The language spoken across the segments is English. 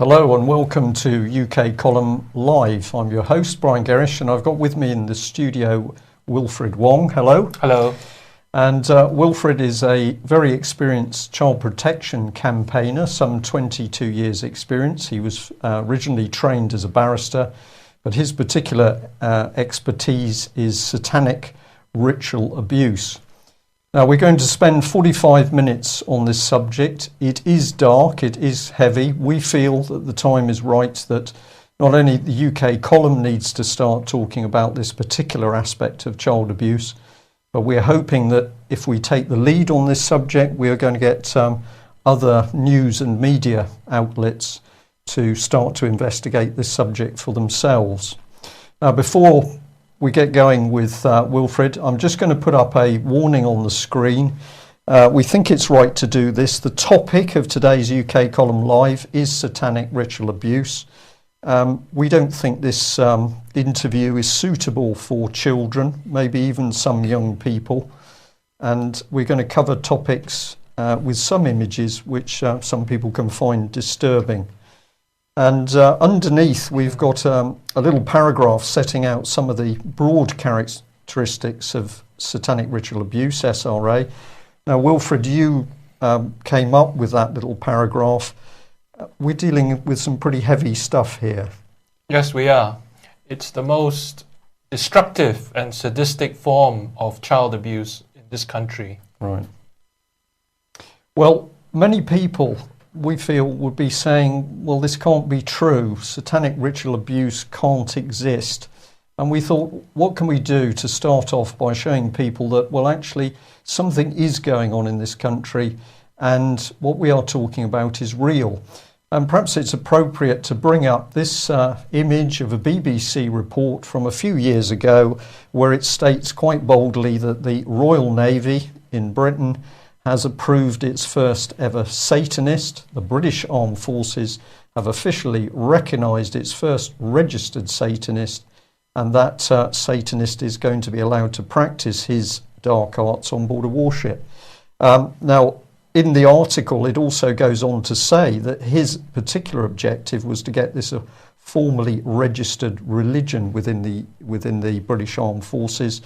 Hello and welcome to UK Column Live. I'm your host, Brian Gerrish, and I've got with me in the studio Wilfred Wong. Hello. Hello. And Wilfred is a very experienced child protection campaigner, some 22 years experience. He was originally trained as a barrister, but his particular expertise is satanic ritual abuse. Now, we're going to spend 45 minutes on this subject. It is dark, it is heavy. We feel that the time is right that not only the UK column needs to start talking about this particular aspect of child abuse, but we're hoping that if we take the lead on this subject, we are going to get other news and media outlets to start to investigate this subject for themselves. Now, before we get going with Wilfred, I'm just going to put up a warning on the screen. We think it's right to do this. The topic of today's UK Column Live is satanic ritual abuse. We don't think this interview is suitable for children, maybe even some young people. And we're going to cover topics with some images which some people can find disturbing. And underneath, we've got a little paragraph setting out some of the broad characteristics of satanic ritual abuse, SRA. Now, Wilfred, you came up with that little paragraph. We're dealing with some pretty heavy stuff here. Yes, we are. It's the most destructive and sadistic form of child abuse in this country. Right. Well, many people, we feel, would be saying, well, this can't be true. Satanic ritual abuse can't exist. And we thought, what can we do to start off by showing people that, well, actually, something is going on in this country and what we are talking about is real. And perhaps it's appropriate to bring up this image of a BBC report from a few years ago where it states quite boldly that the Royal Navy in Britain has approved its first ever Satanist. The British Armed Forces have officially recognised its first registered Satanist, and that Satanist is going to be allowed to practice his dark arts on board a warship. Now, in the article, it also goes on to say that his particular objective was to get this a formally registered religion within the British Armed Forces.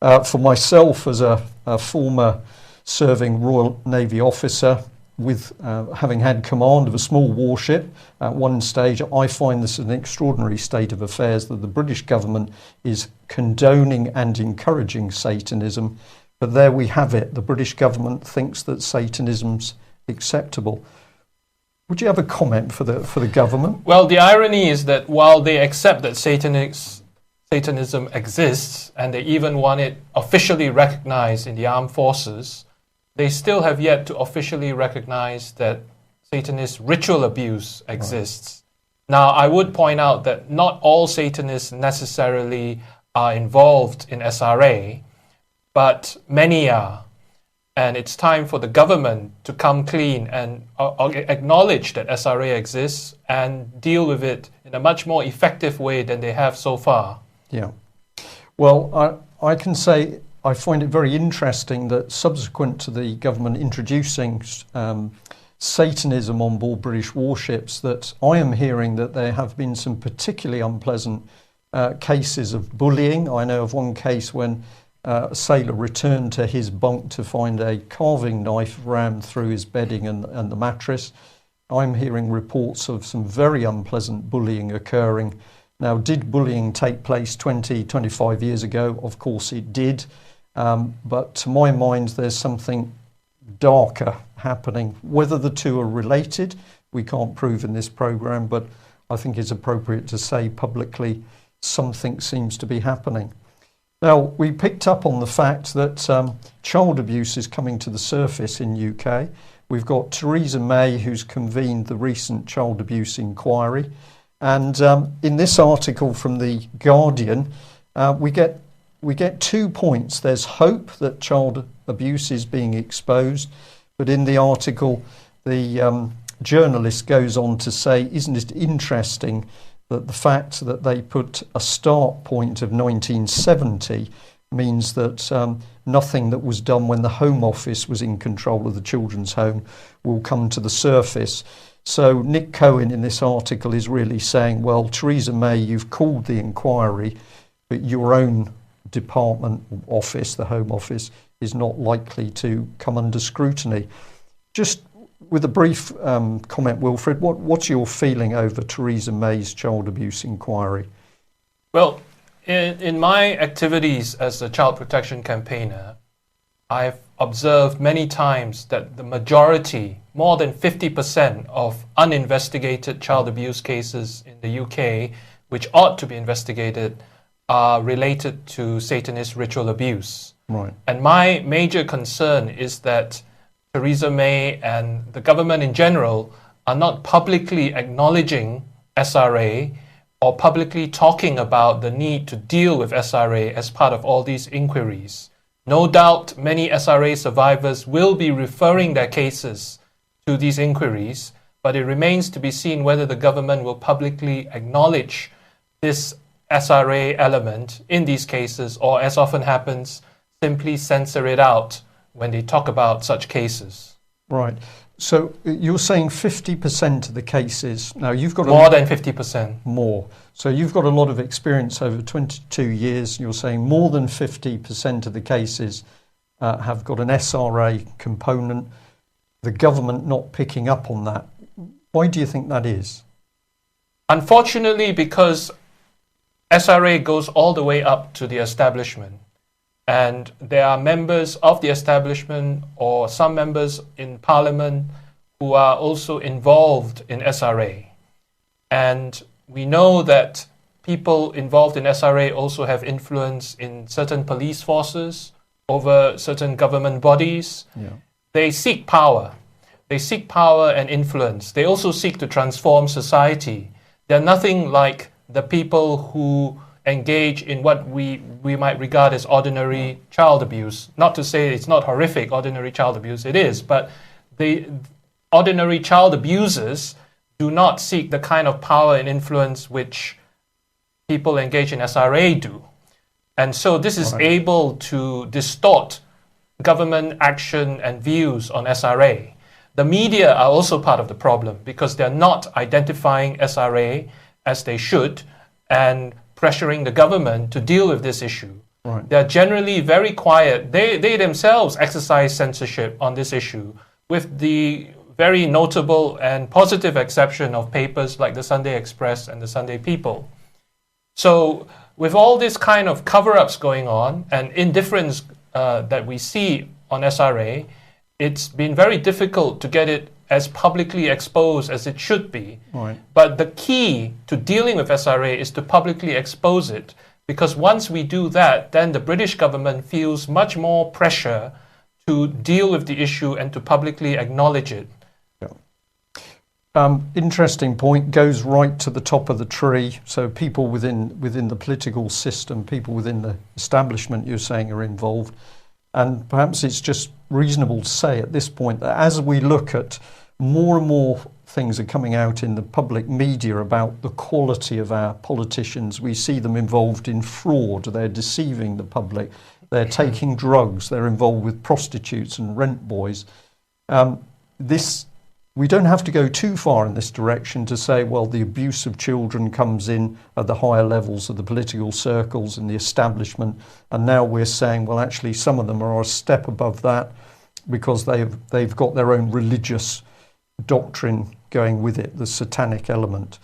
For myself, as a former serving Royal Navy officer with having had command of a small warship at one stage, I find this an extraordinary state of affairs that the British government is condoning and encouraging Satanism. But there we have it. The British government thinks that Satanism's acceptable. Would you have a comment for the government? Well, the irony is that while they accept that Satanism exists and they even want it officially recognized in the armed forces, they still have yet to officially recognize that Satanist ritual abuse exists. Right. Now, I would point out that not all Satanists necessarily are involved in SRA, but many are. And it's time for the government to come clean and acknowledge that SRA exists and deal with it in a much more effective way than they have so far. Yeah. Well, I can say I find it very interesting that subsequent to the government introducing Satanism on board British warships, that I am hearing that there have been some particularly unpleasant cases of bullying. I know of one case when a sailor returned to his bunk to find a carving knife rammed through his bedding and the mattress. I'm hearing reports of some very unpleasant bullying occurring. Now, did bullying take place 20, 25 years ago? Of course it did. But to my mind, there's something darker happening. Whether the two are related, we can't prove in this program, but I think it's appropriate to say publicly something seems to be happening. Now, we picked up on the fact that child abuse is coming to the surface in UK. We've got Theresa May, who's convened the recent child abuse inquiry. And in this article from The Guardian, we get 2 points. There's hope that child abuse is being exposed, but in the article, the journalist goes on to say, isn't it interesting that the fact that they put a start point of 1970 means that nothing that was done when the Home Office was in control of the children's home will come to the surface. So Nick Cohen in this article is really saying, well, Theresa May, you've called the inquiry, but your own department office, the Home Office, is not likely to come under scrutiny. Just with a brief comment, Wilfred, what's your feeling over Theresa May's child abuse inquiry? Well, in my activities as a child protection campaigner, I've observed many times that the majority, more than 50% of uninvestigated child abuse cases in the UK, which ought to be investigated, are related to Satanist ritual abuse. Right. And my major concern is that Theresa May and the government in general are not publicly acknowledging SRA or publicly talking about the need to deal with SRA as part of all these inquiries. No doubt many SRA survivors will be referring their cases to these inquiries, but it remains to be seen whether the government will publicly acknowledge this SRA element in these cases, or, as often happens, simply censor it out when they talk about such cases. Right. So you're saying 50% of the cases. Now you've got more than 50%. More. So you've got a lot of experience over 22 years. You're saying more than 50% of the cases have got an SRA component. The government not picking up on that. Why do you think that is? Unfortunately, because SRA goes all the way up to the establishment. And there are members of the establishment or some members in Parliament who are also involved in SRA. And we know that people involved in SRA also have influence in certain police forces over certain government bodies. Yeah. They seek power. They seek power and influence. They also seek to transform society. They're nothing like the people who engage in what we might regard as ordinary child abuse. Not to say it's not horrific, ordinary child abuse, it is, but the ordinary child abusers do not seek the kind of power and influence which people engaged in SRA do. And so this is able to distort government action and views on SRA. The media are also part of the problem because they're not identifying SRA as they should and pressuring the government to deal with this issue. Right. They're generally very quiet. They themselves exercise censorship on this issue, with the very notable and positive exception of papers like the Sunday Express and the Sunday People. So with all this kind of cover-ups going on and indifference that we see on SRA, it's been very difficult to get it as publicly exposed as it should be. Right. But the key to dealing with SRA is to publicly expose it, because once we do that, then the British government feels much more pressure to deal with the issue and to publicly acknowledge it. Yeah. Interesting point, goes right to the top of the tree. So people within the political system, people within the establishment, you're saying, are involved. And perhaps it's just reasonable to say at this point that as we look at more and more things are coming out in the public media about the quality of our politicians, we see them involved in fraud, they're deceiving the public, they're taking drugs, they're involved with prostitutes and rent boys. We don't have to go too far in this direction to say, well, the abuse of children comes in at the higher levels of the political circles and the establishment. And now we're saying, well, actually, some of them are a step above that because they've got their own religious doctrine going with it, the satanic element.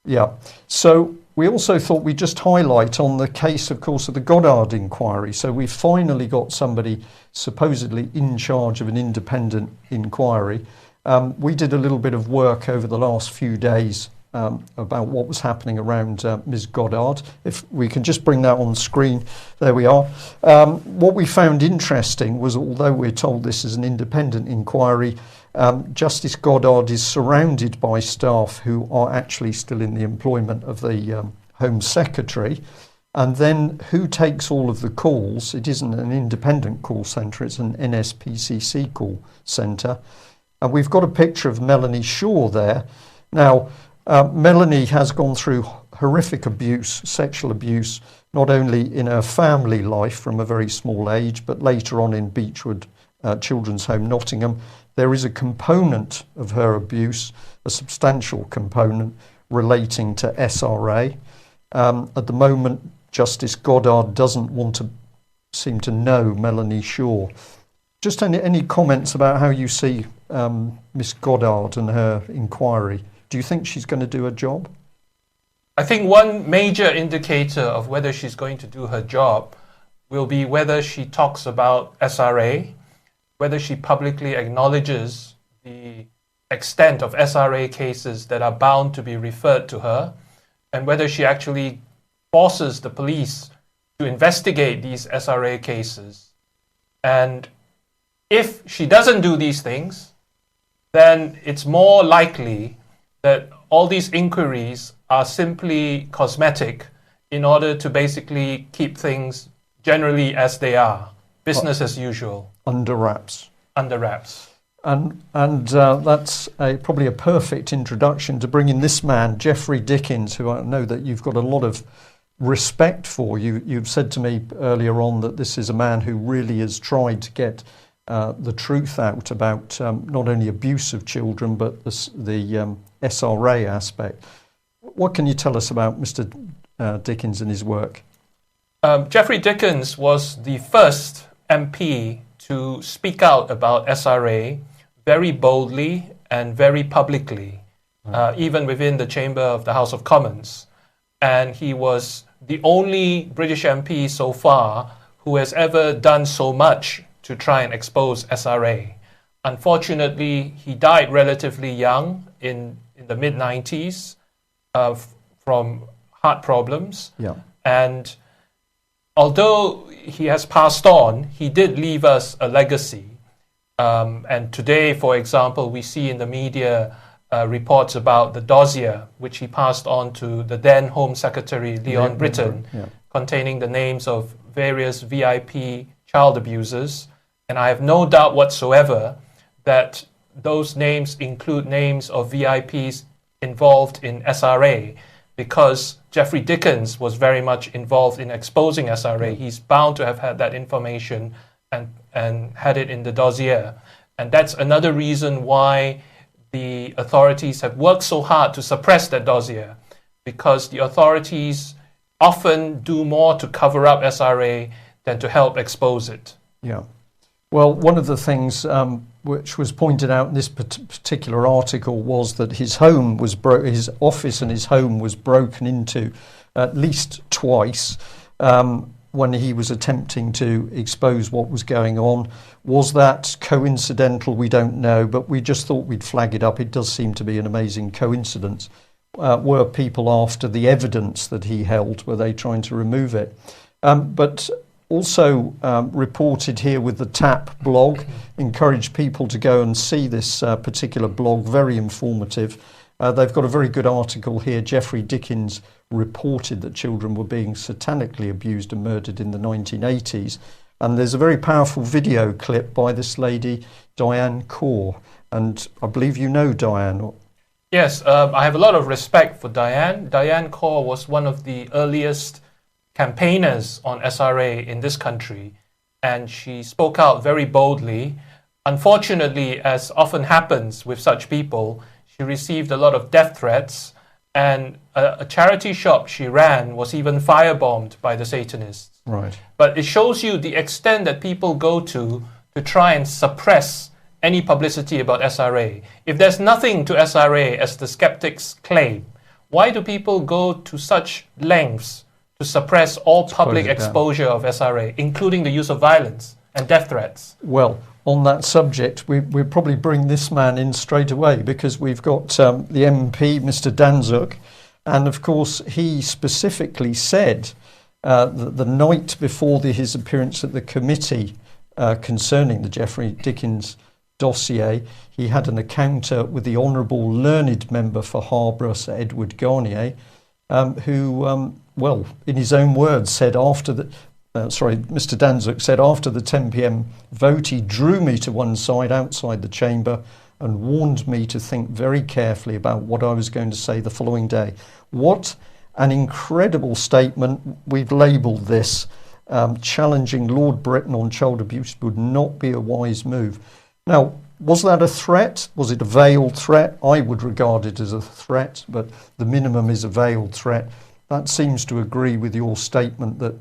Yeah. So we also thought we'd just highlight on the case, of course, of the Goddard inquiry. So we've finally got somebody supposedly in charge of an independent inquiry. We did a little bit of work over the last few days about what was happening around Ms. Goddard. If we can just bring that on screen, there we are. What we found interesting was, although we're told this is an independent inquiry, Justice Goddard is surrounded by staff who are actually still in the employment of the Home Secretary. And then who takes all of the calls? It isn't an independent call centre, it's an NSPCC call centre. And we've got a picture of Melanie Shaw there. Now, Melanie has gone through horrific abuse, sexual abuse, not only in her family life from a very small age, but later on in Beechwood Children's Home, Nottingham. There is a component of her abuse, a substantial component, relating to SRA. At the moment, Justice Goddard doesn't want to seem to know Melanie Shaw. Just any comments about how you see Miss Goddard and her inquiry? Do you think she's going to do her job? I think one major indicator of whether she's going to do her job will be whether she talks about SRA, whether she publicly acknowledges the extent of SRA cases that are bound to be referred to her, and whether she actually forces the police to investigate these SRA cases. And if she doesn't do these things, then it's more likely that all these inquiries are simply cosmetic in order to basically keep things generally as they are, business as usual. Under wraps. Under wraps. And that's probably a perfect introduction to bring in this man, Geoffrey Dickens, who I know that you've got a lot of respect for. You've said to me earlier on that this is a man who really has tried to get the truth out about not only abuse of children, but the SRA aspect. What can you tell us about Mr. Dickens and his work? Geoffrey Dickens was the first MP to speak out about SRA very boldly and very publicly, even within the chamber of the House of Commons. And he was the only British MP so far who has ever done so much to try and expose SRA. Unfortunately, he died relatively young in the mid-90s from heart problems. Yeah. And although he has passed on, he did leave us a legacy. And today, for example, we see in the media reports about the dossier, which he passed on to the then Home Secretary, Leon Britton, containing the names of various VIP child abusers. And I have no doubt whatsoever that those names include names of VIPs involved in SRA, because Geoffrey Dickens was very much involved in exposing SRA. He's bound to have had that information and had it in the dossier. And that's another reason why the authorities have worked so hard to suppress that dossier, because the authorities often do more to cover up SRA than to help expose it. Yeah. Well, one of the things which was pointed out in this particular article was that his home was his office and his home was broken into at least twice when he was attempting to expose what was going on. Was that coincidental? We don't know, but we just thought we'd flag it up. It does seem to be an amazing coincidence. Were people after the evidence that he held? Were they trying to remove it? But also reported here with the TAP blog, encourage people to go and see this particular blog, very informative. They've got a very good article here. Geoffrey Dickens reported that children were being satanically abused and murdered in the 1980s. And there's a very powerful video clip by this lady, Diane Corr. And I believe you know Diane. Yes, I have a lot of respect for Diane. Diane Corr was one of the earliest campaigners on SRA in this country, and she spoke out very boldly. Unfortunately, as often happens with such people, she received a lot of death threats, and a charity shop she ran was even firebombed by the Satanists. Right. But it shows you the extent that people go to try and suppress any publicity about SRA. If there's nothing to SRA, as the skeptics claim, why do people go to such lengths to suppress all public exposure of SRA, including the use of violence and death threats? Well, on that subject, we'll probably bring this man in straight away, because we've got the MP, Mr. Danzuk, and of course he specifically said the night before his appearance at the committee concerning the Geoffrey Dickens dossier, he had an encounter with the Honourable Learned Member for Harborough, Sir Edward Garnier, who, well, in his own words, said Mr. Danzuk said after the 10 p.m. vote, he drew me to one side outside the chamber and warned me to think very carefully about what I was going to say the following day. What an incredible statement. We've labelled this challenging Lord Britain on child abuse would not be a wise move. Now, was that a threat? Was it a veiled threat? I would regard it as a threat, but the minimum is a veiled threat. That seems to agree with your statement that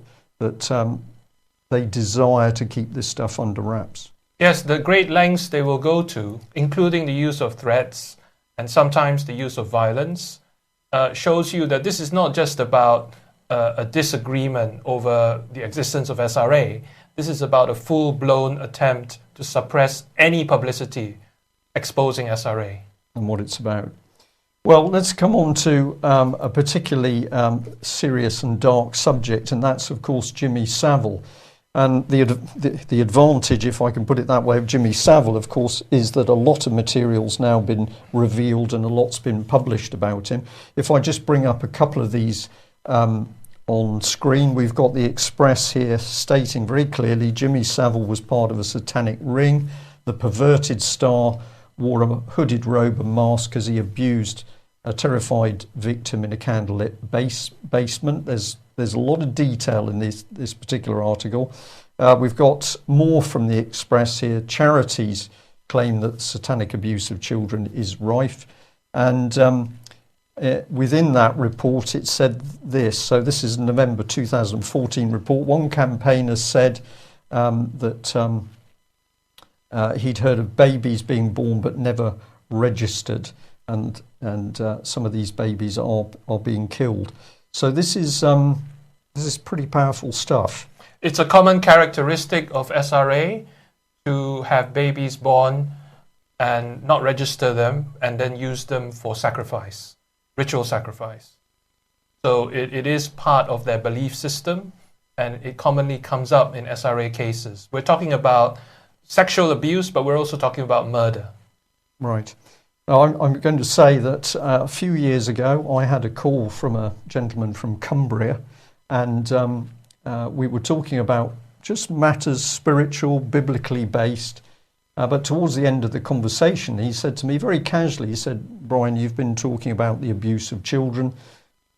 they desire to keep this stuff under wraps. Yes, the great lengths they will go to, including the use of threats and sometimes the use of violence, shows you that this is not just about a disagreement over the existence of SRA. This is about a full-blown attempt to suppress any publicity exposing SRA. And what it's about. Well, let's come on to a particularly serious and dark subject, and that's, of course, Jimmy Savile. And the advantage, if I can put it that way, of Jimmy Savile, of course, is that a lot of material's now been revealed and a lot's been published about him. If I just bring up a couple of these on screen, we've got the Express here stating very clearly Jimmy Savile was part of a satanic ring. The perverted star wore a hooded robe and mask as he abused a terrified victim in a candlelit basement. There's a lot of detail in this particular article. We've got more from the Express here. Charities claim that satanic abuse of children is rife. And within that report, it said this. So this is a November 2014 report. One campaigner said that he'd heard of babies being born but never registered. And some of these babies are being killed. So this is pretty powerful stuff. It's a common characteristic of SRA to have babies born and not register them and then use them for sacrifice, ritual sacrifice. So it is part of their belief system, and it commonly comes up in SRA cases. We're talking about sexual abuse, but we're also talking about murder. Right. I'm going to say that a few years ago, I had a call from a gentleman from Cumbria, and we were talking about just matters spiritual, biblically based. But towards the end of the conversation, he said to me very casually, he said, "Brian, you've been talking about the abuse of children.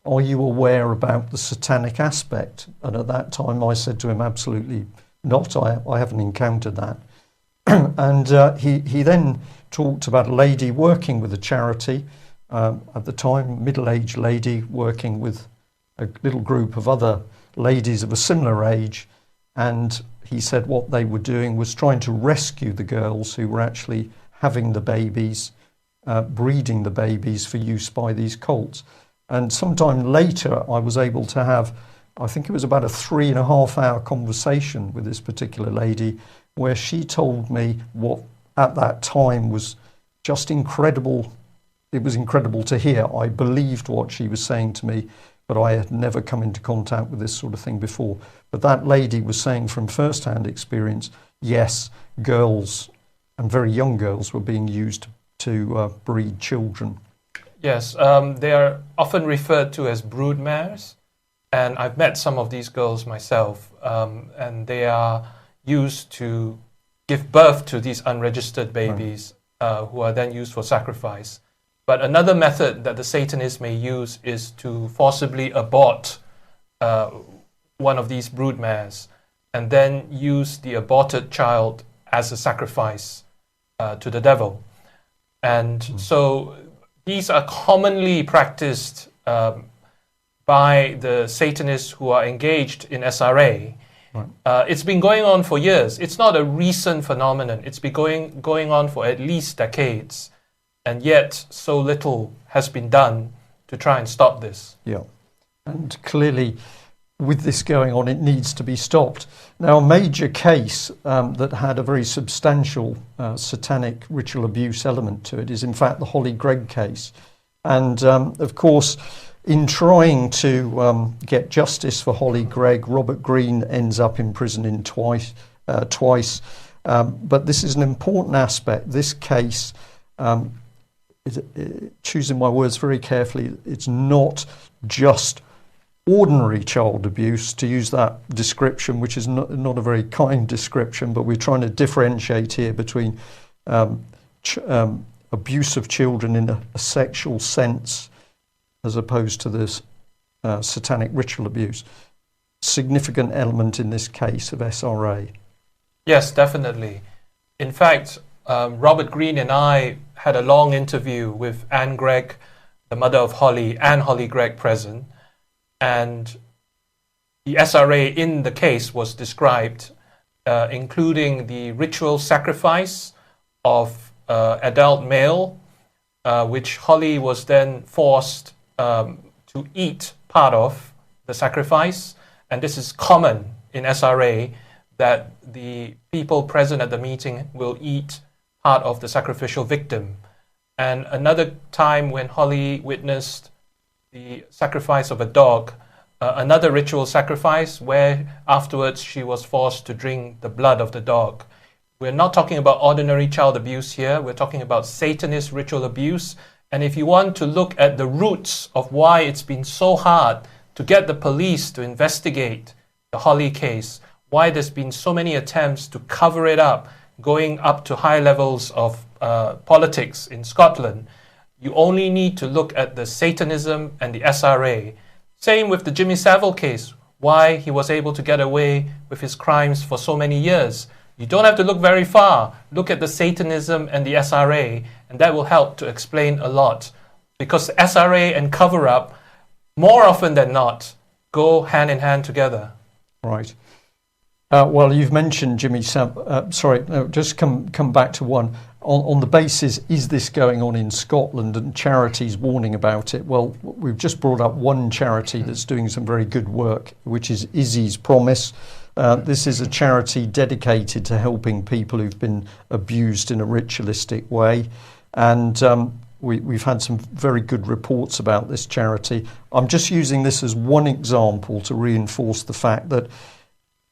Are you aware about the satanic aspect?" And at that time, I said to him, "Absolutely not. I haven't encountered that." And he then talked about a lady working with a charity, at the time, middle-aged lady working with a little group of other ladies of a similar age. And he said what they were doing was trying to rescue the girls who were actually having the babies, breeding the babies for use by these cults. And sometime later, I was able to have, I think it was about a 3.5-hour conversation with this particular lady, where she told me what at that time was just incredible. It was incredible to hear. I believed what she was saying to me, but I had never come into contact with this sort of thing before. But that lady was saying from first-hand experience, yes, girls, and very young girls, were being used to breed children. Yes, they are often referred to as brood mares, and I've met some of these girls myself, and they are used to give birth to these unregistered babies, who are then used for sacrifice. But another method that the Satanists may use is to forcibly abort one of these brood mares and then use the aborted child as a sacrifice to the devil. And so these are commonly practiced by the Satanists who are engaged in SRA. It's been going on for years. It's not a recent phenomenon. It's been going on for at least decades. And yet so little has been done to try and stop this. Yeah. And clearly, with this going on, it needs to be stopped. Now, a major case that had a very substantial satanic ritual abuse element to it is, in fact, the Holly Gregg case. And, of course, in trying to get justice for Holly Gregg, Robert Greene ends up imprisoned twice. But this is an important aspect. This case, choosing my words very carefully, it's not just ordinary child abuse, to use that description, which is not a very kind description, but we're trying to differentiate here between abuse of children in a sexual sense as opposed to this satanic ritual abuse. Significant element in this case of SRA. Yes, definitely. In fact, Robert Greene and I had a long interview with Anne Gregg, the mother of Holly, and Holly Gregg present, and the SRA in the case was described, including the ritual sacrifice of adult male, which Holly was then forced to eat part of the sacrifice. And this is common in SRA, that the people present at the meeting will eat part of the sacrificial victim. And another time when Holly witnessed the sacrifice of a dog, another ritual sacrifice where afterwards she was forced to drink the blood of the dog. We're not talking about ordinary child abuse here. We're talking about Satanist ritual abuse. And if you want to look at the roots of why it's been so hard to get the police to investigate the Holly case, why there's been so many attempts to cover it up, going up to high levels of politics in Scotland, you only need to look at the Satanism and the SRA. Same with the Jimmy Savile case, why he was able to get away with his crimes for so many years. You don't have to look very far. Look at the Satanism and the SRA, and that will help to explain a lot. Because SRA and cover-up, more often than not, go hand in hand together. Right. Well, you've mentioned Jimmy Savile. Just come back to one. On the basis, is this going on in Scotland and charities warning about it? Well, we've just brought up one charity that's doing some very good work, which is Izzy's Promise. This is a charity dedicated to helping people who've been abused in a ritualistic way. And we've had some very good reports about this charity. I'm just using this as one example to reinforce the fact that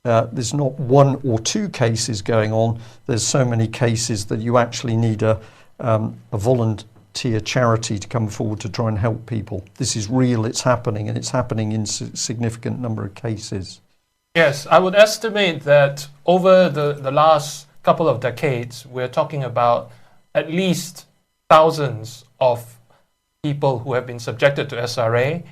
there's not one or two cases going on. There's so many cases that you actually need a volunteer charity to come forward to try and help people. This is real, it's happening, and it's happening in a significant number of cases. Yes, I would estimate that over the last couple of decades, we're talking about at least thousands of people who have been subjected to SRA,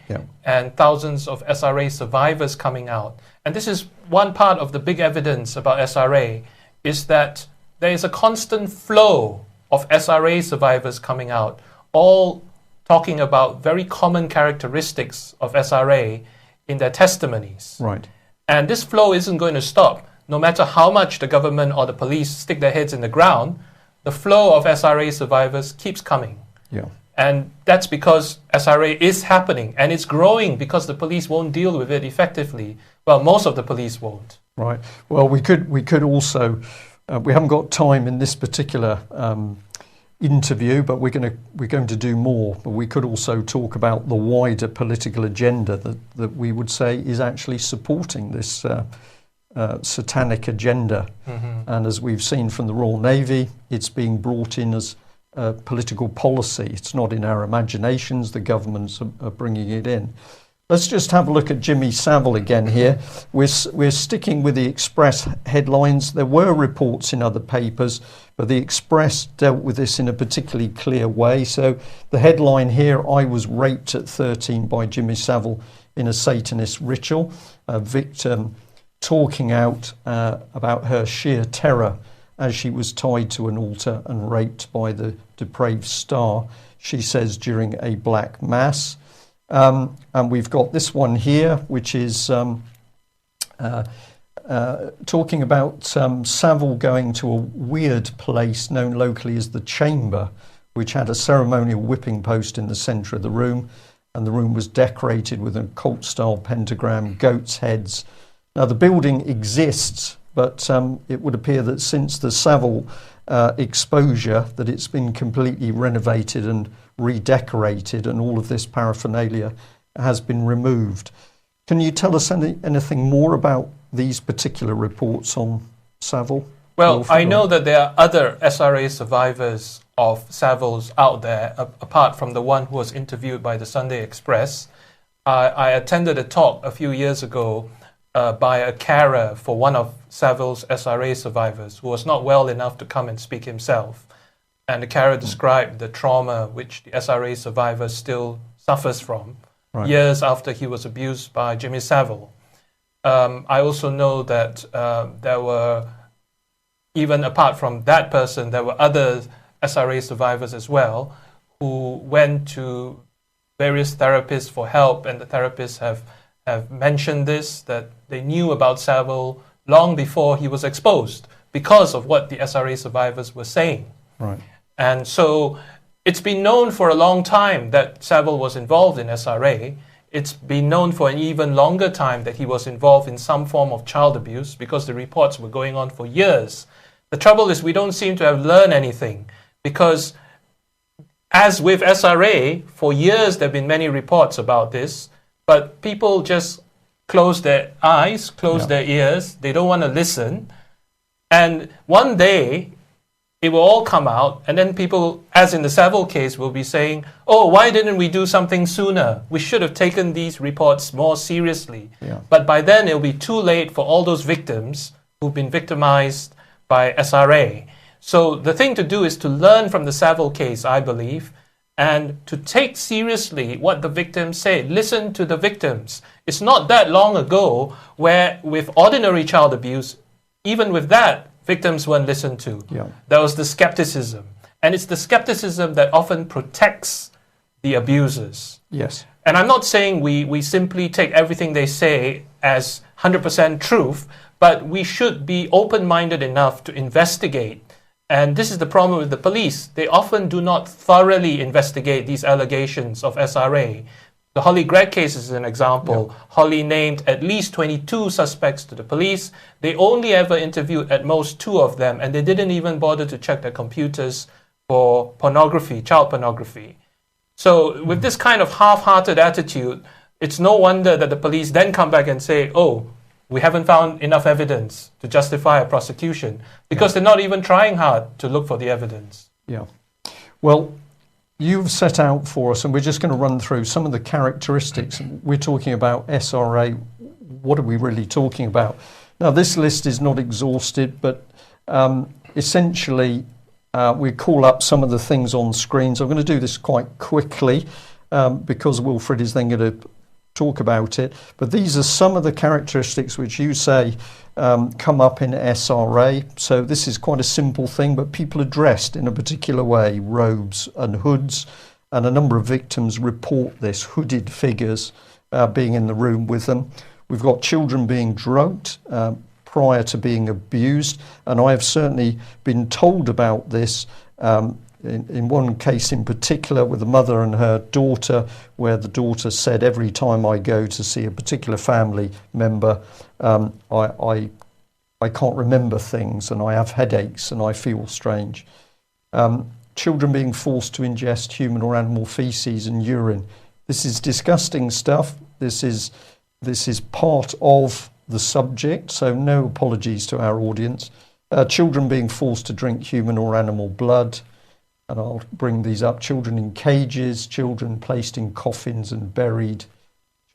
and thousands of SRA survivors coming out. And this is one part of the big evidence about SRA, is that there is a constant flow of SRA survivors coming out, all talking about very common characteristics of SRA in their testimonies. Right. And this flow isn't going to stop. No matter how much the government or the police stick their heads in the ground, the flow of SRA survivors keeps coming. Yeah. And that's because SRA is happening, and it's growing because the police won't deal with it effectively. Well, most of the police won't. Right. Well, we could also, we haven't got time in this particular interview, but we're going to do more. But we could also talk about the wider political agenda that we would say is actually supporting this satanic agenda. Mm-hmm. And as we've seen from the Royal Navy, it's being brought in as political policy. It's not in our imaginations. The governments are bringing it in. Let's just have a look at Jimmy Savile again here. We're sticking with the Express headlines. There were reports in other papers, but the Express dealt with this in a particularly clear way. So the headline here, I was raped at 13 by Jimmy Savile in a Satanist ritual. A victim talking out about her sheer terror as she was tied to an altar and raped by the depraved star, she says, during a black mass. And we've got this one here, which is talking about Savile going to a weird place known locally as the Chamber, which had a ceremonial whipping post in the centre of the room, and the room was decorated with an occult-style pentagram, goats' heads. Now, the building exists, but it would appear that since the Savile exposure, that it's been completely renovated and redecorated, and all of this paraphernalia has been removed. Can you tell us anything more about these particular reports on Savile? Well, I know that there are other SRA survivors of Savile's out there, apart from the one who was interviewed by the Sunday Express. I attended a talk a few years ago by a carer for one of Savile's SRA survivors who was not well enough to come and speak himself. And the carer described the trauma which the SRA survivor still suffers from. right. years after he was abused by Jimmy Savile. I also know that there were, even apart from that person, there were other SRA survivors as well who went to various therapists for help, and the therapists have mentioned this, that they knew about Savile long before he was exposed because of what the SRA survivors were saying. Right. And so it's been known for a long time that Savile was involved in SRA. It's been known for an even longer time that he was involved in some form of child abuse because the reports were going on for years. The trouble is we don't seem to have learned anything because, as with SRA, for years there have been many reports about this, but people just close their eyes, close their ears. They don't want to listen. And one day, it will all come out, and then people, as in the Savile case, will be saying, oh, why didn't we do something sooner? We should have taken these reports more seriously. Yeah. But by then, it'll be too late for all those victims who've been victimized by SRA. So the thing to do is to learn from the Savile case, I believe, and to take seriously what the victims say. Listen to the victims. It's not that long ago where with ordinary child abuse, even with that, victims weren't listened to. Yeah. There was the skepticism. And it's the skepticism that often protects the abusers. Yes. And I'm not saying we simply take everything they say as 100% truth, but we should be open-minded enough to investigate. And this is the problem with the police. They often do not thoroughly investigate these allegations of SRA. The Holly Gregg case is an example. Yep. Holly named at least 22 suspects to the police. They only ever interviewed at most 2 of them, and they didn't even bother to check their computers for pornography, child pornography. So with this kind of half-hearted attitude, it's no wonder that the police then come back and say, oh, we haven't found enough evidence to justify a prosecution, because they're not even trying hard to look for the evidence. Yeah. Well, you've set out for us, and we're just going to run through some of the characteristics. We're talking about SRA. What are we really talking about? Now, this list is not exhausted, but essentially we call up some of the things on screens. I'm going to do this quite quickly because Wilfred is then going to talk about it. But these are some of the characteristics which you say come up in SRA. So this is quite a simple thing, but people are dressed in a particular way, robes and hoods, and a number of victims report this, hooded figures being in the room with them. We've got children being drugged prior to being abused, and I have certainly been told about this in one case in particular with a mother and her daughter, where the daughter said, every time I go to see a particular family member, I can't remember things and I have headaches and I feel strange. Children being forced to ingest human or animal feces and urine. This is disgusting stuff. This is part of the subject, so no apologies to our audience. Children being forced to drink human or animal blood. And I'll bring these up. Children in cages, children placed in coffins and buried,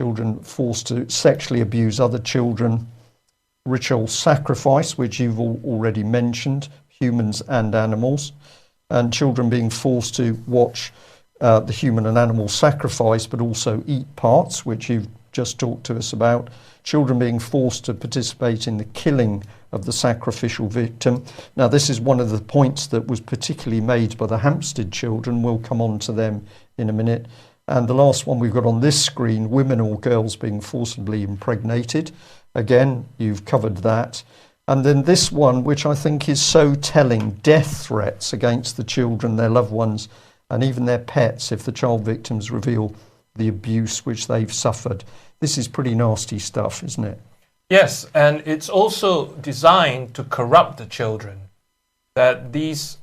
children forced to sexually abuse other children, ritual sacrifice, which you've already mentioned, humans and animals, and children being forced to watch the human and animal sacrifice, but also eat parts, which you've just talked to us about, children being forced to participate in the killing of the sacrificial victim. Now, this is one of the points that was particularly made by the Hampstead children. We'll come on to them in a minute. And the last one we've got on this screen, women or girls being forcibly impregnated. Again, you've covered that. And then this one, which I think is so telling, death threats against the children, their loved ones, and even their pets if the child victims reveal the abuse which they've suffered. This is pretty nasty stuff, isn't it? Yes, and it's also designed to corrupt the children, that these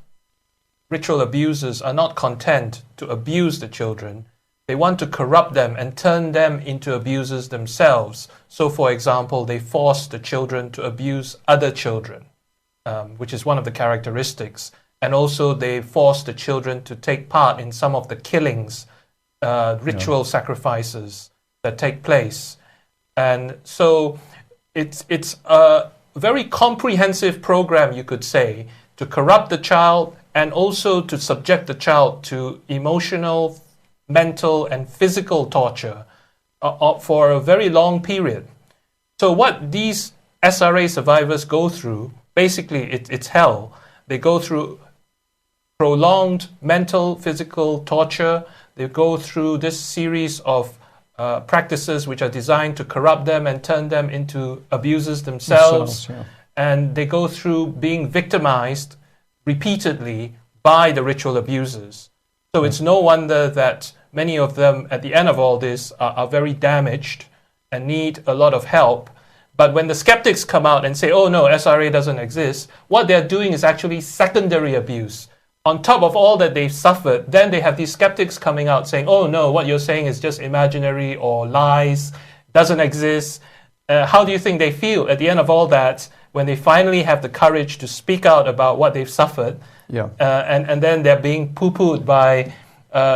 ritual abusers are not content to abuse the children. They want to corrupt them and turn them into abusers themselves. So, for example, they force the children to abuse other children, which is one of the characteristics. And also they force the children to take part in some of the killings, ritual sacrifices that take place. And so it's a very comprehensive program, you could say, to corrupt the child and also to subject the child to emotional, mental, and physical torture. for a very long period. So what these SRA survivors go through, basically it's hell. They go through prolonged mental, physical torture. They go through this series of practices which are designed to corrupt them and turn them into abusers themselves. Yeah. And they go through being victimized repeatedly by the ritual abusers. So it's no wonder that many of them, at the end of all this, are very damaged and need a lot of help. But when the skeptics come out and say, oh no, SRA doesn't exist, what they're doing is actually secondary abuse. On top of all that they've suffered, then they have these skeptics coming out saying, oh no, what you're saying is just imaginary or lies, doesn't exist. How do you think they feel at the end of all that when they finally have the courage to speak out about what they've suffered? Yeah. And then they're being poo-pooed by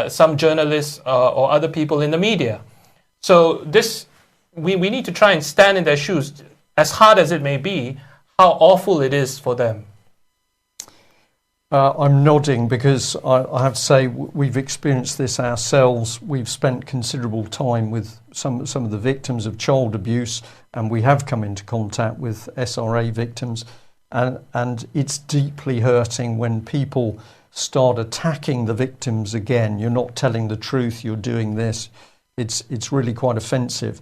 some journalists or other people in the media. So this, we need to try and stand in their shoes, as hard as it may be, how awful it is for them. I'm nodding because I have to say we've experienced this ourselves. We've spent considerable time with some of the victims of child abuse, and we have come into contact with SRA victims, and it's deeply hurting when people start attacking the victims again. You're not telling the truth, you're doing this. It's really quite offensive.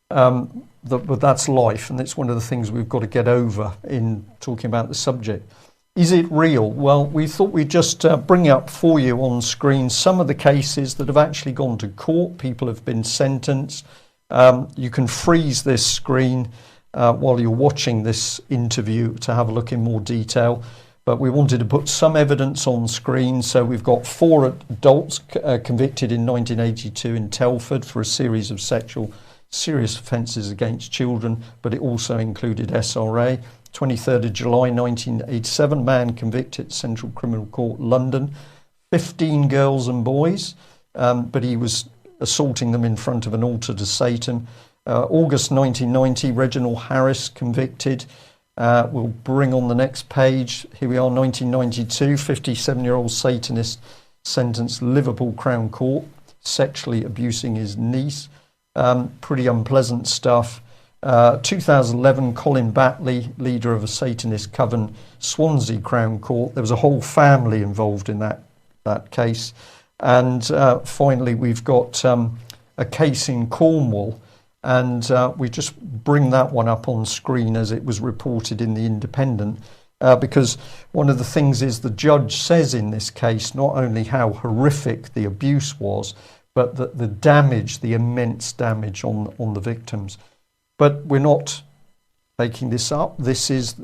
But that's life, and it's one of the things we've got to get over in talking about the subject. Is it real? Well, we thought we'd just bring up for you on screen some of the cases that have actually gone to court. People have been sentenced. You can freeze this screen while you're watching this interview to have a look in more detail. But we wanted to put some evidence on screen. So we've got 4 adults convicted in 1982 in Telford for a series of serious offences against children, but it also included SRA. 23rd of July 1987, man convicted at Central Criminal Court, London. 15 girls and boys, but he was assaulting them in front of an altar to Satan. August 1990, Reginald Harris convicted. We'll bring on the next page. Here we are, 1992, 57-year-old Satanist sentenced Liverpool Crown Court, sexually abusing his niece. Pretty unpleasant stuff. 2011, Colin Batley, leader of a Satanist coven, Swansea Crown Court. There was a whole family involved in that case. And finally, we've got a case in Cornwall, and we just bring that one up on screen as it was reported in the Independent, because one of the things is the judge says in this case not only how horrific the abuse was, but the damage, the immense damage on the victims. But we're not making this up. These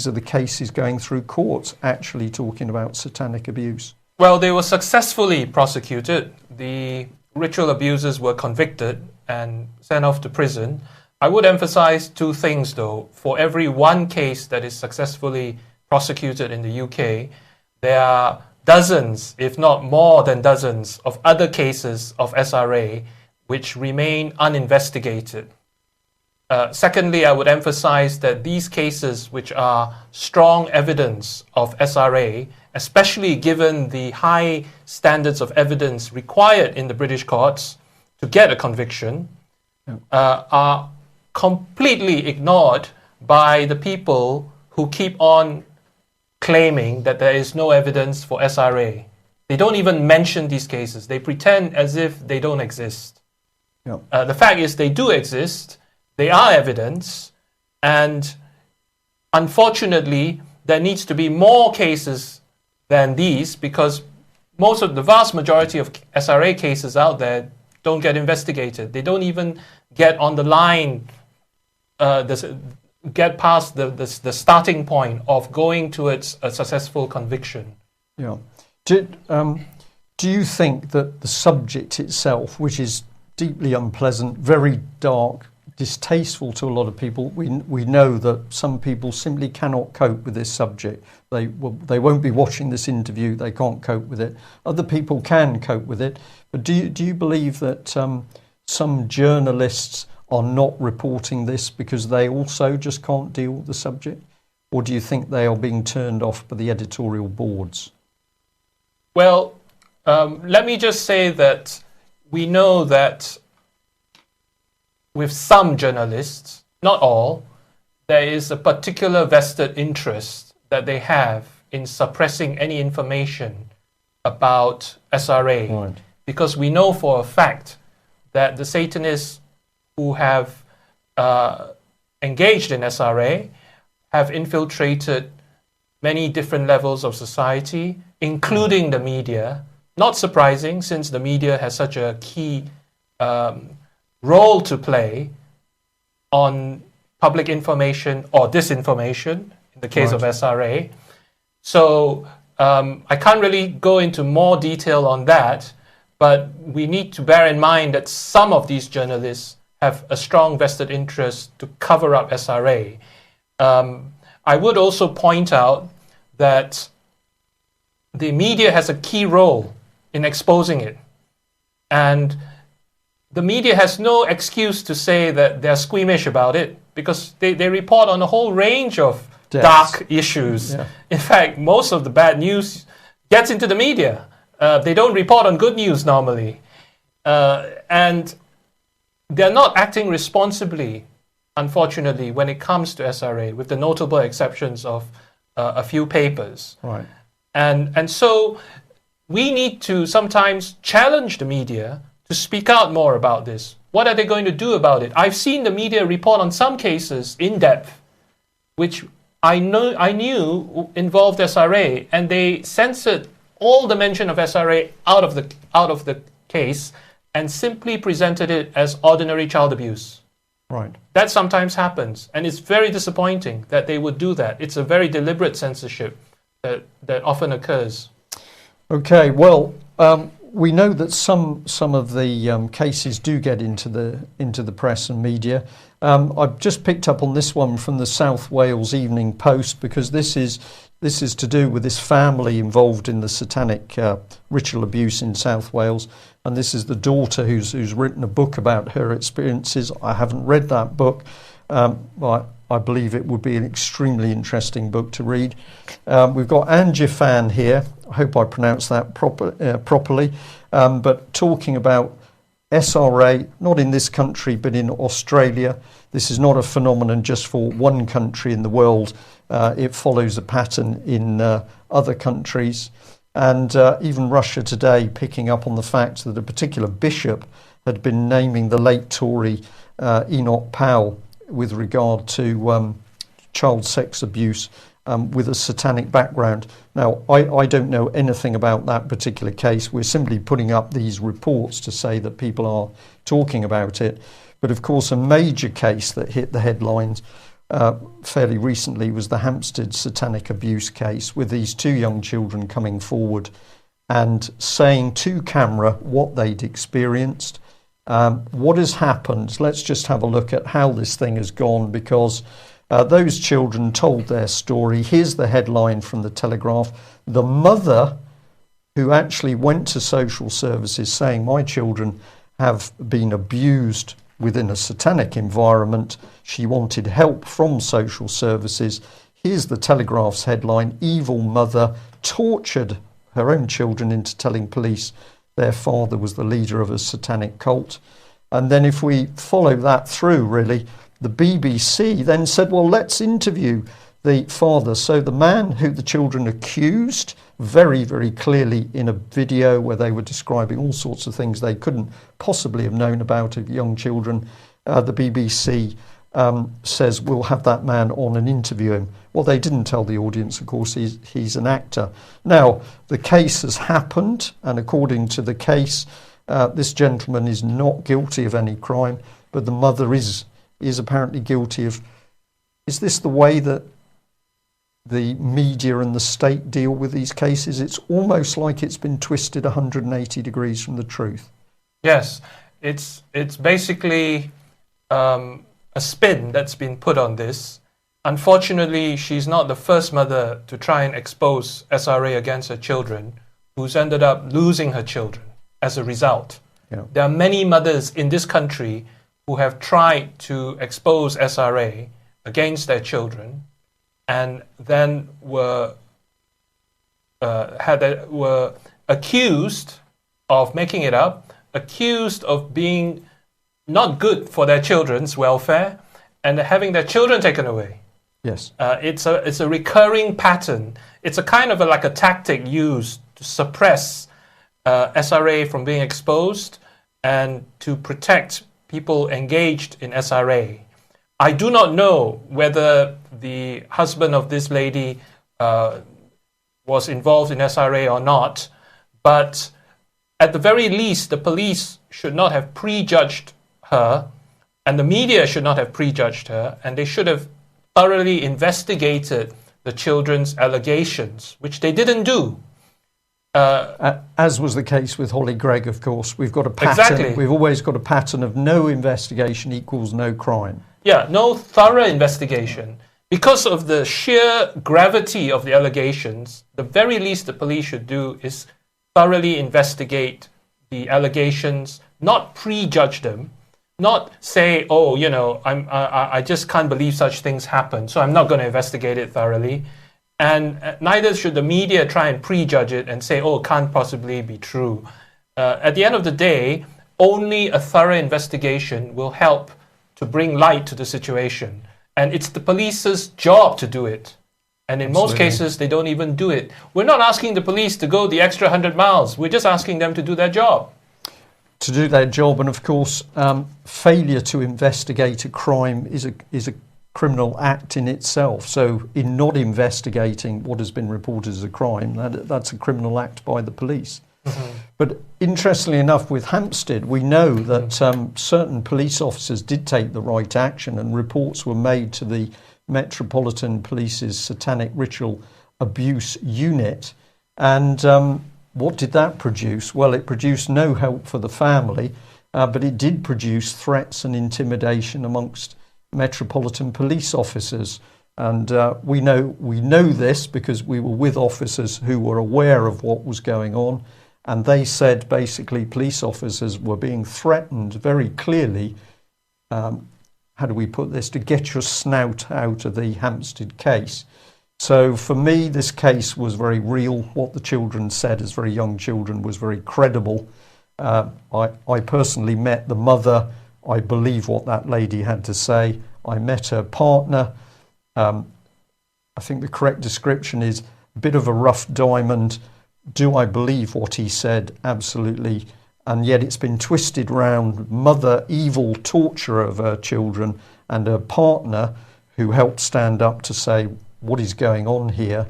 are the cases going through courts actually talking about satanic abuse. Well, they were successfully prosecuted. The ritual abusers were convicted and sent off to prison. I would emphasize 2 things, though. For every one case that is successfully prosecuted in the UK, there are dozens, if not more than dozens, of other cases of SRA which remain uninvestigated. Secondly, I would emphasize that these cases, which are strong evidence of SRA, especially given the high standards of evidence required in the British courts to get a conviction, are completely ignored by the people who keep on claiming that there is no evidence for SRA. They don't even mention these cases. They pretend as if they don't exist. Yeah. The fact is they do exist. They are evidence, and unfortunately, there needs to be more cases than these, because the vast majority of SRA cases out there don't get investigated. They don't even get on the line, get past the starting point of going towards a successful conviction. Yeah. Do you think that the subject itself, which is deeply unpleasant, very dark, distasteful to a lot of people, we know that some people simply cannot cope with this subject. They won't be watching this interview, they can't cope with it. Other people can cope with it. But do you believe that some journalists are not reporting this because they also just can't deal with the subject? Or do you think they are being turned off by the editorial boards? Well, let me just say that we know that with some journalists, not all, there is a particular vested interest that they have in suppressing any information about SRA. Right. Because we know for a fact that the Satanists who have engaged in SRA have infiltrated many different levels of society, including the media. Not surprising, since the media has such a key role to play on public information or disinformation, in the case of SRA. So I can't really go into more detail on that, but we need to bear in mind that some of these journalists have a strong vested interest to cover up SRA. I would also point out that the media has a key role in exposing it. And the media has no excuse to say that they're squeamish about it, because they report on a whole range of dark issues. Yeah. In fact, most of the bad news gets into the media. They don't report on good news normally. And they're not acting responsibly, unfortunately, when it comes to SRA, with the notable exceptions of a few papers. Right. And so we need to sometimes challenge the media to speak out more about this. What are they going to do about it? I've seen the media report on some cases in depth, which I knew involved SRA, and they censored all the mention of SRA out of the case and simply presented it as ordinary child abuse. Right. That sometimes happens, and it's very disappointing that they would do that. It's a very deliberate censorship that often occurs. Okay, well, we know that some of the cases do get into the press and media. I've just picked up on this one from the South Wales Evening Post, because this is to do with this family involved in the satanic ritual abuse in South Wales, and this is the daughter who's written a book about her experiences. I haven't read that book. I believe it would be an extremely interesting book to read. We've got Angifan here. I hope I pronounced that properly. But talking about SRA, not in this country, but in Australia. This is not a phenomenon just for one country in the world. It follows a pattern in other countries. And even Russia Today picking up on the fact that a particular bishop had been naming the late Tory Enoch Powell with regard to child sex abuse with a satanic background. Now, I don't know anything about that particular case. We're simply putting up these reports to say that people are talking about it. But of course, a major case that hit the headlines fairly recently was the Hampstead satanic abuse case, with these two young children coming forward and saying to camera what they'd experienced. What has happened? Let's just have a look at how this thing has gone, because those children told their story. Here's the headline from the Telegraph. The mother, who actually went to social services saying, my children have been abused within a satanic environment. She wanted help from social services. Here's the Telegraph's headline. Evil mother tortured her own children into telling police their father was the leader of a satanic cult. And then if we follow that through, really, the BBC then said, well, let's interview the father. So the man who the children accused, very, very clearly in a video where they were describing all sorts of things they couldn't possibly have known about of young children, the BBC says, we'll have that man on and interview him. Well, they didn't tell the audience, of course, he's an actor. Now, the case has happened, and according to the case, this gentleman is not guilty of any crime, but the mother is apparently guilty of... Is this the way that the media and the state deal with these cases? It's almost like it's been twisted 180 degrees from the truth. Yes, it's basically a spin that's been put on this. Unfortunately, she's not the first mother to try and expose SRA against her children, who's ended up losing her children as a result. Yeah. There are many mothers in this country who have tried to expose SRA against their children, and then were accused of making it up, accused of being not good for their children's welfare, and having their children taken away. Yes. It's a recurring pattern. It's a kind of like a tactic used to suppress SRA from being exposed and to protect people engaged in SRA. I do not know whether the husband of this lady was involved in SRA or not, but at the very least, the police should not have prejudged her, and the media should not have prejudged her, and they should have thoroughly investigated the children's allegations, which they didn't do. As was the case with Holly Gregg, of course. We've got a pattern. Exactly. We've always got a pattern of no investigation equals no crime. Yeah, no thorough investigation. Because of the sheer gravity of the allegations, the very least the police should do is thoroughly investigate the allegations, not prejudge them, not say, oh, you know, I just can't believe such things happen, so I'm not going to investigate it thoroughly. And neither should the media try and prejudge it and say, oh, it can't possibly be true. At the end of the day, only a thorough investigation will help to bring light to the situation. And it's the police's job to do it. And in most cases, they don't even do it. We're not asking the police to go the extra 100 miles. We're just asking them to do their job. To do their job, and of course, failure to investigate a crime is a criminal act in itself. So in not investigating what has been reported as a crime, that's a criminal act by the police. Mm-hmm. But interestingly enough, with Hampstead, we know that certain police officers did take the right action, and reports were made to the Metropolitan Police's Satanic Ritual Abuse Unit. And what did that produce? Well, it produced no help for the family, but it did produce threats and intimidation amongst Metropolitan Police officers. And we know this because we were with officers who were aware of what was going on. And they said basically police officers were being threatened very clearly, how do we put this, to get your snout out of the Hampstead case. So for me, this case was very real. What the children said as very young children was very credible. I personally met the mother. I believe what that lady had to say. I met her partner. I think the correct description is a bit of a rough diamond. Do I believe what he said? Absolutely. And yet it's been twisted round. Mother, evil torturer of her children, and her partner, who helped stand up to say, what is going on here?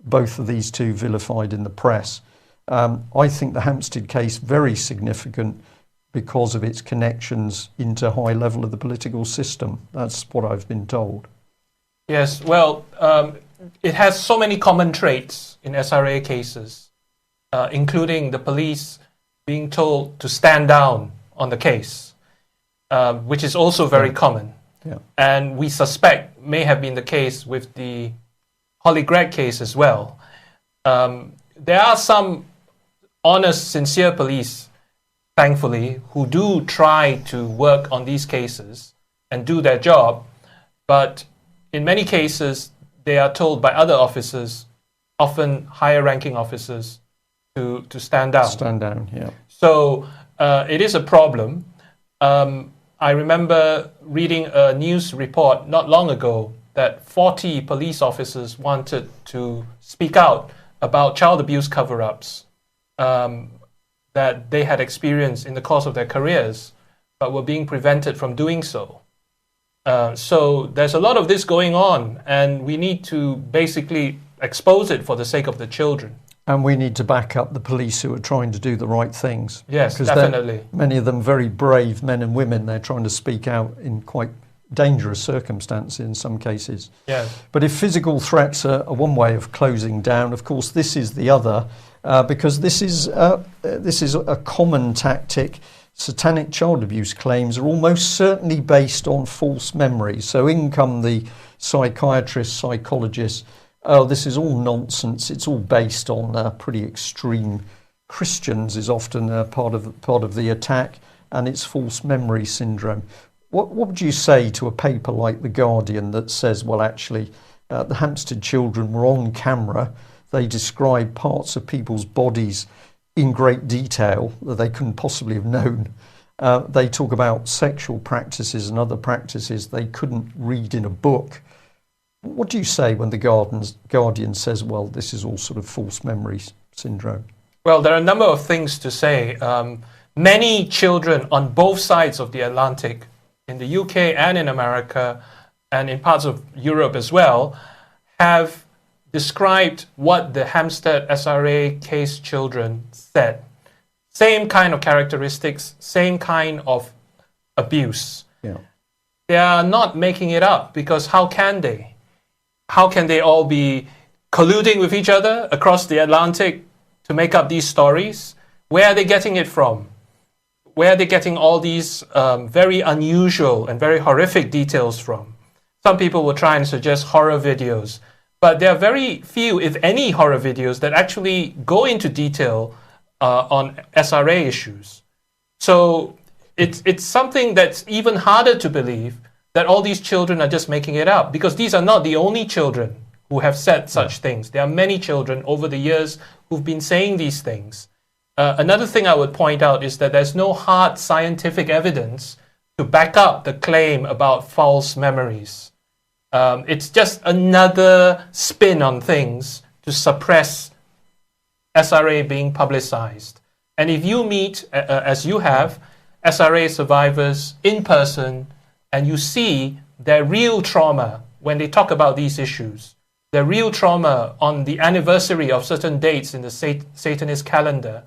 Both of these two vilified in the press. I think the Hampstead case very significant because of its connections into high level of the political system. That's what I've been told. Yes, well, it has so many common traits in SRA cases, including the police being told to stand down on the case, which is also very common. Yeah. And we suspect may have been the case with the Holly Gregg case as well. There are some honest, sincere police, thankfully, who do try to work on these cases and do their job, but in many cases, they are told by other officers, often higher-ranking officers, to stand down. Stand down, yeah. So it is a problem. I remember reading a news report not long ago that 40 police officers wanted to speak out about child abuse cover-ups that they had experienced in the course of their careers, but were being prevented from doing so. So there's a lot of this going on, and we need to basically expose it for the sake of the children. And we need to back up the police who are trying to do the right things. Yes, definitely. Many of them very brave men and women. They're trying to speak out in quite dangerous circumstances in some cases. Yes. But if physical threats are one way of closing down, of course this is the other, because this is a common tactic. Satanic child abuse claims are almost certainly based on false memories. So in come the psychiatrists, psychologists. Oh, this is all nonsense. It's all based on pretty extreme Christians is often part of the attack, and it's false memory syndrome. What would you say to a paper like The Guardian that says, well, actually, the Hampstead children were on camera. They described parts of people's bodies in great detail that they couldn't possibly have known. They talk about sexual practices and other practices they couldn't read in a book. What do you say when the Guardian says, well, this is all sort of false memory syndrome? Well, there are a number of things to say. Many children on both sides of the Atlantic, in the UK and in America, and in parts of Europe as well, have described what the Hampstead SRA case children said. Same kind of characteristics, same kind of abuse. Yeah. They are not making it up, because how can they? How can they all be colluding with each other across the Atlantic to make up these stories? Where are they getting it from? Where are they getting all these very unusual and very horrific details from? Some people will try and suggest horror videos, but there are very few, if any, horror videos that actually go into detail on SRA issues. So it's something that's even harder to believe, that all these children are just making it up, because these are not the only children who have said such things. There are many children over the years who've been saying these things. Another thing I would point out is that there's no hard scientific evidence to back up the claim about false memories. It's just another spin on things to suppress SRA being publicized. And if you meet, as you have, SRA survivors in person, and you see their real trauma when they talk about these issues, their real trauma on the anniversary of certain dates in the Satanist calendar,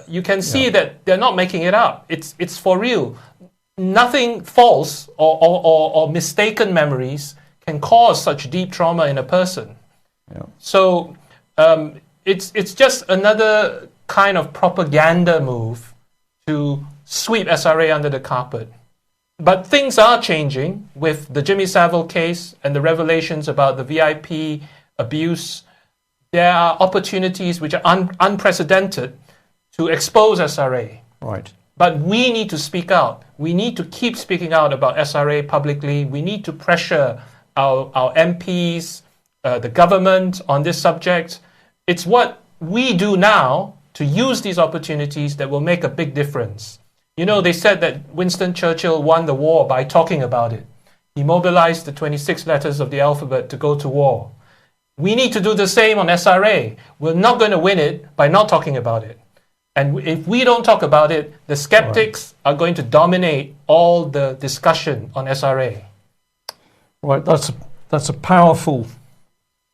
you can see that they're not making it up. It's for real. Nothing false or mistaken memories can cause such deep trauma in a person. Yeah. So it's just another kind of propaganda move to sweep SRA under the carpet. But things are changing with the Jimmy Savile case and the revelations about the VIP abuse. There are opportunities which are unprecedented to expose SRA. Right. But we need to speak out. We need to keep speaking out about SRA publicly. We need to pressure our MPs, the government on this subject. It's what we do now to use these opportunities that will make a big difference. You know, they said that Winston Churchill won the war by talking about it. He mobilized the 26 letters of the alphabet to go to war. We need to do the same on SRA. We're not going to win it by not talking about it. And if we don't talk about it, the skeptics are going to dominate all the discussion on SRA. Right, that's a powerful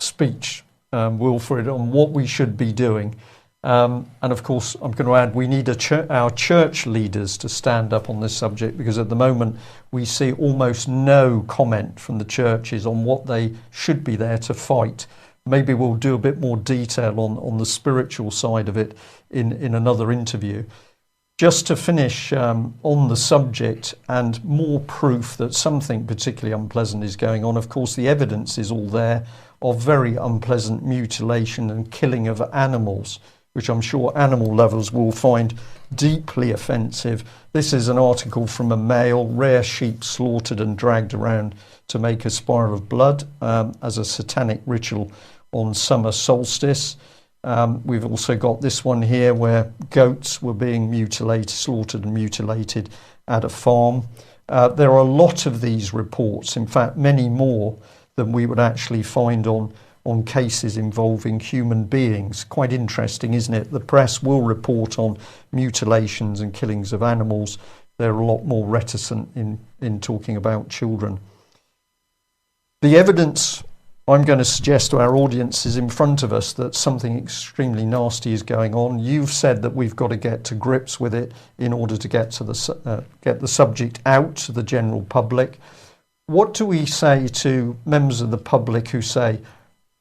speech, Wilfred, on what we should be doing. And of course, I'm going to add, we need our church leaders to stand up on this subject, because at the moment we see almost no comment from the churches on what they should be there to fight. Maybe we'll do a bit more detail on the spiritual side of it in another interview. Just to finish on the subject, and more proof that something particularly unpleasant is going on. Of course, the evidence is all there of very unpleasant mutilation and killing of animals, which I'm sure animal lovers will find deeply offensive. This is an article from a Mail: rare sheep slaughtered and dragged around to make a spiral of blood as a satanic ritual on summer solstice. We've also got this one here where goats were being slaughtered and mutilated at a farm. There are a lot of these reports, in fact many more than we would actually find on cases involving human beings. Quite interesting, isn't it? The press will report on mutilations and killings of animals. They're a lot more reticent in talking about children. The evidence I'm going to suggest to our audience is in front of us that something extremely nasty is going on. You've said that we've got to get to grips with it in order to get the subject out to the general public. What do we say to members of the public who say,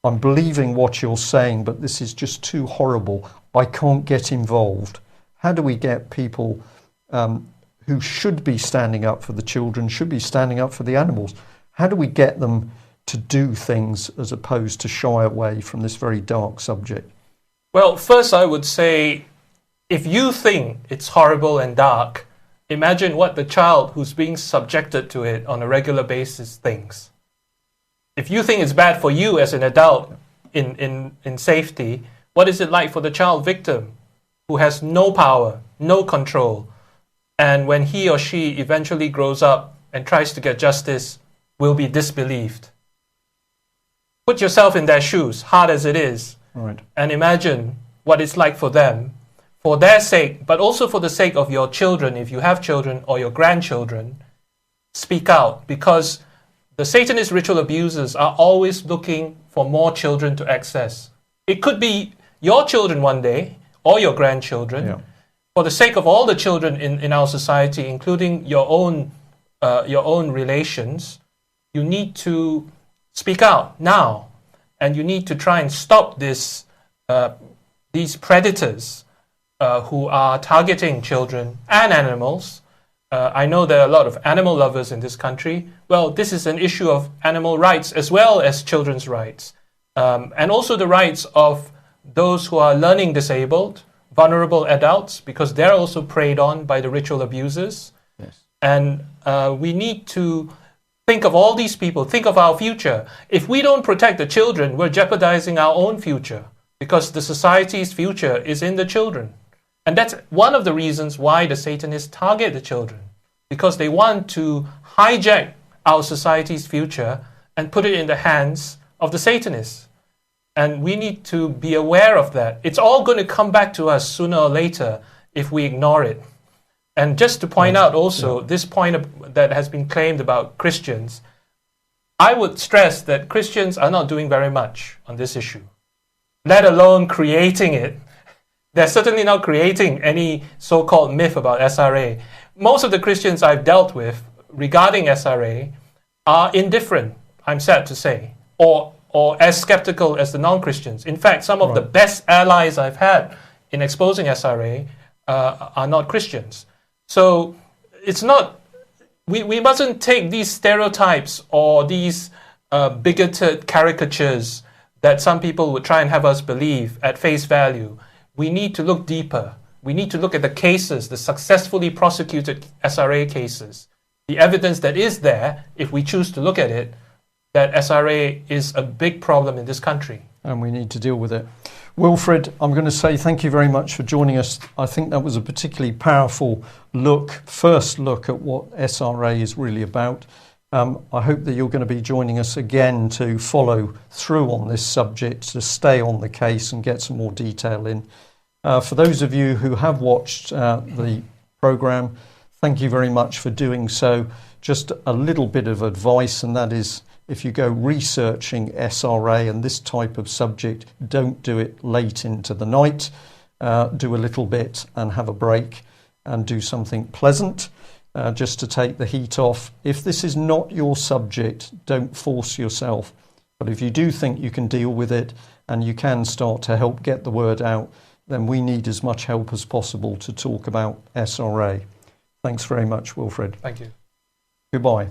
I'm believing what you're saying, but this is just too horrible, I can't get involved? How do we get people who should be standing up for the children, should be standing up for the animals, how do we get them to do things as opposed to shy away from this very dark subject? Well, first I would say, if you think it's horrible and dark, imagine what the child who's being subjected to it on a regular basis thinks. If you think it's bad for you as an adult in safety, what is it like for the child victim who has no power, no control, and when he or she eventually grows up and tries to get justice, will be disbelieved. Put yourself in their shoes, hard as it is, right, and imagine what it's like for them, for their sake, but also for the sake of your children, if you have children, or your grandchildren. Speak out, because the Satanist ritual abusers are always looking for more children to access. It could be your children one day, or your grandchildren. Yeah. For the sake of all the children in our society, including your own relations, you need to speak out now, and you need to try and stop these predators who are targeting children and animals. I know there are a lot of animal lovers in this country. Well, this is an issue of animal rights as well as children's rights, and also the rights of those who are learning disabled, vulnerable adults, because they're also preyed on by the ritual abusers. yes, And we need to think of all these people, think of our future. If we don't protect the children, we're jeopardizing our own future, because the society's future is in the children. And that's one of the reasons why the Satanists target the children, because they want to hijack our society's future and put it in the hands of the Satanists. And we need to be aware of that. It's all going to come back to us sooner or later if we ignore it. And just to point out also, this point that has been claimed about Christians, I would stress that Christians are not doing very much on this issue, let alone creating it. They're certainly not creating any so-called myth about SRA. Most of the Christians I've dealt with regarding SRA are indifferent, I'm sad to say, or as skeptical as the non-Christians. In fact, some of the best allies I've had in exposing SRA are not Christians. So it's not, we mustn't take these stereotypes or these bigoted caricatures that some people would try and have us believe at face value. We need to look deeper. We need to look at the cases, the successfully prosecuted SRA cases, the evidence that is there, if we choose to look at it, that SRA is a big problem in this country. and we need to deal with it. Wilfred, I'm going to say thank you very much for joining us. I think that was a particularly powerful first look at what SRA is really about. I hope that you're going to be joining us again to follow through on this subject, to stay on the case and get some more detail in. For those of you who have watched the programme, thank you very much for doing so. Just a little bit of advice, and that is, if you go researching SRA and this type of subject, don't do it late into the night. Do a little bit and have a break and do something pleasant just to take the heat off. If this is not your subject, don't force yourself. But if you do think you can deal with it and you can start to help get the word out, then we need as much help as possible to talk about SRA. Thanks very much, Wilfred. Thank you. Goodbye.